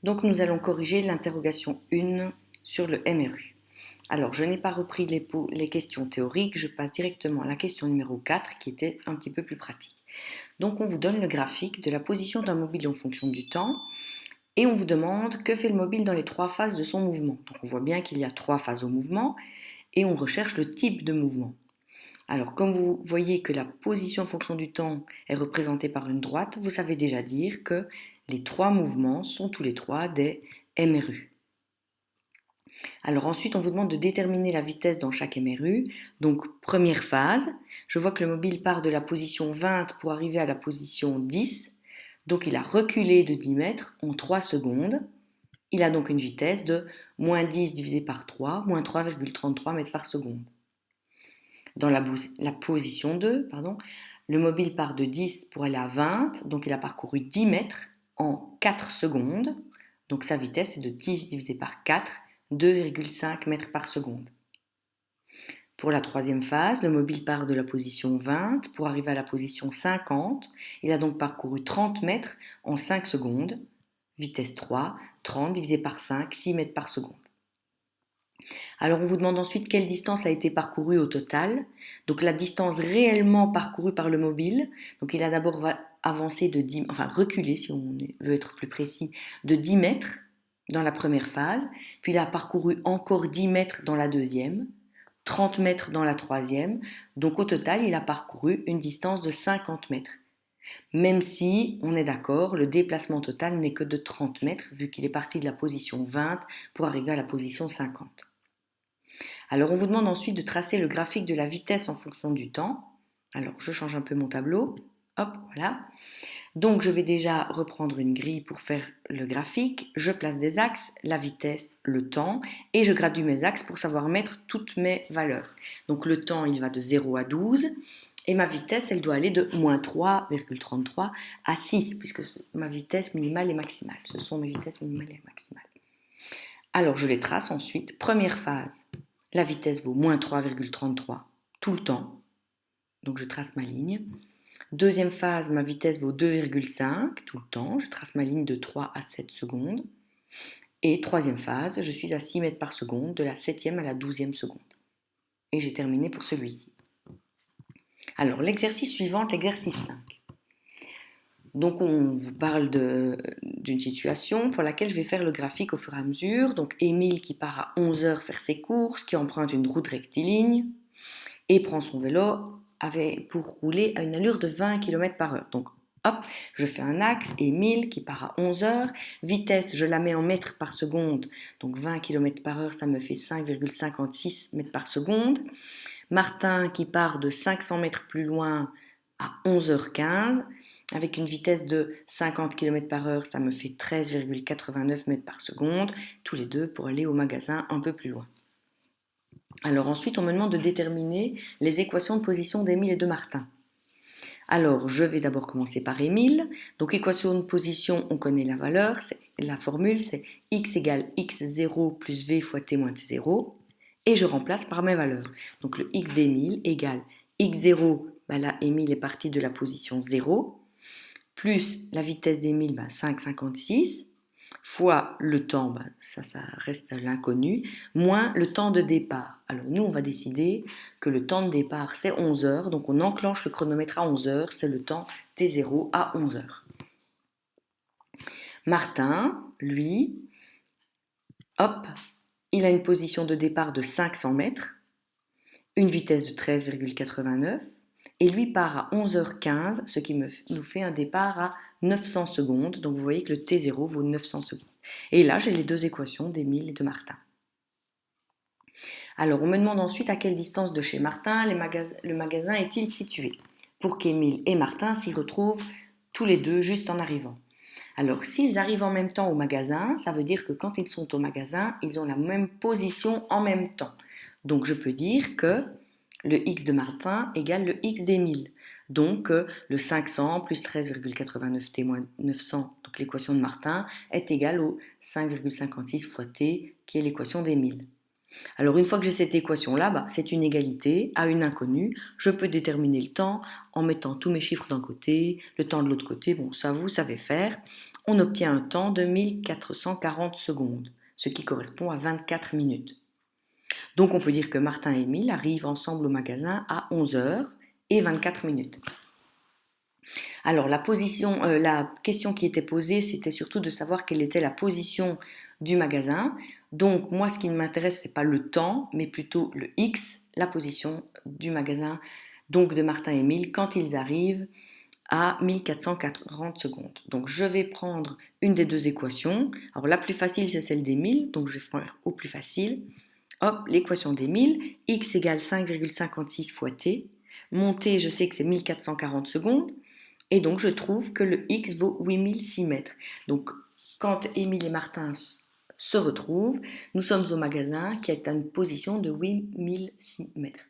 Donc nous allons corriger l'interrogation 1 sur le MRU. Alors je n'ai pas repris les questions théoriques, je passe directement à la question numéro 4 qui était un petit peu plus pratique. Donc on vous donne le graphique de la position d'un mobile en fonction du temps et on vous demande que fait le mobile dans les 3 phases de son mouvement. Donc on voit bien qu'il y a 3 phases au mouvement et on recherche le type de mouvement. Alors comme vous voyez que la position en fonction du temps est représentée par une droite, vous savez déjà dire que les 3 mouvements sont tous les 3 des MRU. Alors ensuite, on vous demande de déterminer la vitesse dans chaque MRU. Donc première phase, je vois que le mobile part de la position 20 pour arriver à la position 10. Donc il a reculé de 10 mètres en 3 secondes. Il a donc une vitesse de moins 10 divisé par 3, moins 3,33 mètres par seconde. Dans la position 2, le mobile part de 10 pour aller à 20, donc il a parcouru 10 mètres en 4 secondes. Donc sa vitesse est de 10 divisé par 4, 2,5 mètres par seconde. Pour la troisième phase, le mobile part de la position 20 pour arriver à la position 50. Il a donc parcouru 30 mètres en 5 secondes. Vitesse 3, 30 divisé par 5, 6 mètres par seconde. Alors on vous demande ensuite quelle distance a été parcourue au total. Donc la distance réellement parcourue par le mobile. Donc il a d'abord avancé reculé si on veut être plus précis, de 10 mètres dans la première phase. Puis il a parcouru encore 10 mètres dans la deuxième, 30 mètres dans la troisième. Donc au total, il a parcouru une distance de 50 mètres. Même si, on est d'accord, le déplacement total n'est que de 30 mètres vu qu'il est parti de la position 20 pour arriver à la position 50. Alors on vous demande ensuite de tracer le graphique de la vitesse en fonction du temps. Alors je change un peu mon tableau. Hop, voilà. Donc je vais déjà reprendre une grille pour faire le graphique. Je place des axes, la vitesse, le temps, et je gradue mes axes pour savoir mettre toutes mes valeurs. Donc le temps, il va de 0 à 12, et ma vitesse, elle doit aller de moins 3,33 à 6, puisque ma vitesse minimale et maximale. Ce sont mes vitesses minimales et maximales. Alors je les trace ensuite. Première phase, la vitesse vaut moins 3,33 tout le temps. Donc je trace ma ligne. Deuxième phase, ma vitesse vaut 2,5 tout le temps. Je trace ma ligne de 3 à 7 secondes. Et troisième phase, je suis à 6 mètres par seconde, de la 7e à la 12e seconde. Et j'ai terminé pour celui-ci. Alors l'exercice suivant, l'exercice 5. Donc on vous parle d'une situation pour laquelle je vais faire le graphique au fur et à mesure. Donc Émile qui part à 11h faire ses courses, qui emprunte une route rectiligne et prend son vélo pour rouler à une allure de 20 km par heure. Donc hop, je fais un axe, Émile qui part à 11h, vitesse je la mets en mètres par seconde, donc 20 km par heure ça me fait 5,56 mètres par seconde. Martin qui part de 500 mètres plus loin à 11h15, avec une vitesse de 50 km par heure, ça me fait 13,89 mètres par seconde, tous les deux pour aller au magasin un peu plus loin. Alors ensuite, on me demande de déterminer les équations de position d'Émile et de Martin. Alors, je vais d'abord commencer par Émile. Donc, équation de position, on connaît la valeur, la formule, c'est x égale x0 plus v fois t moins t0. Et je remplace par mes valeurs. Donc, le x d'Émile égale x0, là, Émile est parti de la position 0, plus la vitesse d'Émile, 5,56, fois le temps, ça reste l'inconnu, moins le temps de départ. Alors nous, on va décider que le temps de départ, c'est 11 heures, donc on enclenche le chronomètre à 11 heures, c'est le temps T0 à 11 heures. Martin, lui, hop, il a une position de départ de 500 mètres, une vitesse de 13,89, et lui part à 11h15, ce qui nous fait un départ à 900 secondes. Donc vous voyez que le T0 vaut 900 secondes. Et là, j'ai les deux équations d'Émile et de Martin. Alors, on me demande ensuite à quelle distance de chez Martin le magasin est-il situé, pour qu'Émile et Martin s'y retrouvent tous les deux juste en arrivant. Alors, s'ils arrivent en même temps au magasin, ça veut dire que quand ils sont au magasin, ils ont la même position en même temps. Donc, je peux dire que le x de Martin égale le x d'Émile. Donc, le 500 plus 13,89 t moins 900, donc l'équation de Martin, est égale au 5,56 fois t, qui est l'équation d'Émile. Alors, une fois que j'ai cette équation-là, c'est une égalité à une inconnue. Je peux déterminer le temps en mettant tous mes chiffres d'un côté, le temps de l'autre côté. Bon, ça, vous savez faire. on obtient un temps de 1440 secondes, ce qui correspond à 24 minutes. Donc on peut dire que Martin et Émile arrivent ensemble au magasin à 11 heures et 24 minutes. Alors la question qui était posée, c'était surtout de savoir quelle était la position du magasin. Donc moi, ce qui m'intéresse, c'est pas le temps, mais plutôt le X, la position du magasin, donc de Martin et Émile, quand ils arrivent à 1440 secondes. Donc je vais prendre une des deux équations. Alors la plus facile, c'est celle d'Émile, donc je vais faire au plus facile. Hop, l'équation d'Émile, x égale 5,56 fois t. Mon t, je sais que c'est 1440 secondes. Et donc, je trouve que le X vaut 8006 mètres. Donc, quand Émile et Martin se retrouvent, nous sommes au magasin qui est à une position de 8006 mètres.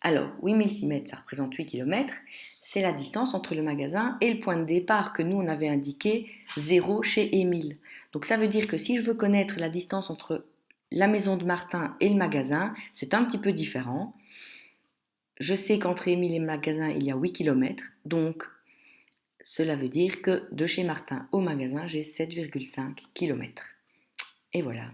Alors, 8006 mètres, ça représente 8 km. C'est la distance entre le magasin et le point de départ que nous, on avait indiqué 0 chez Émile. Donc, ça veut dire que si je veux connaître la distance entre la maison de Martin et le magasin, c'est un petit peu différent. Je sais qu'entre Émile et le magasin, il y a 8 km. Donc, cela veut dire que de chez Martin au magasin, j'ai 7,5 km. Et voilà.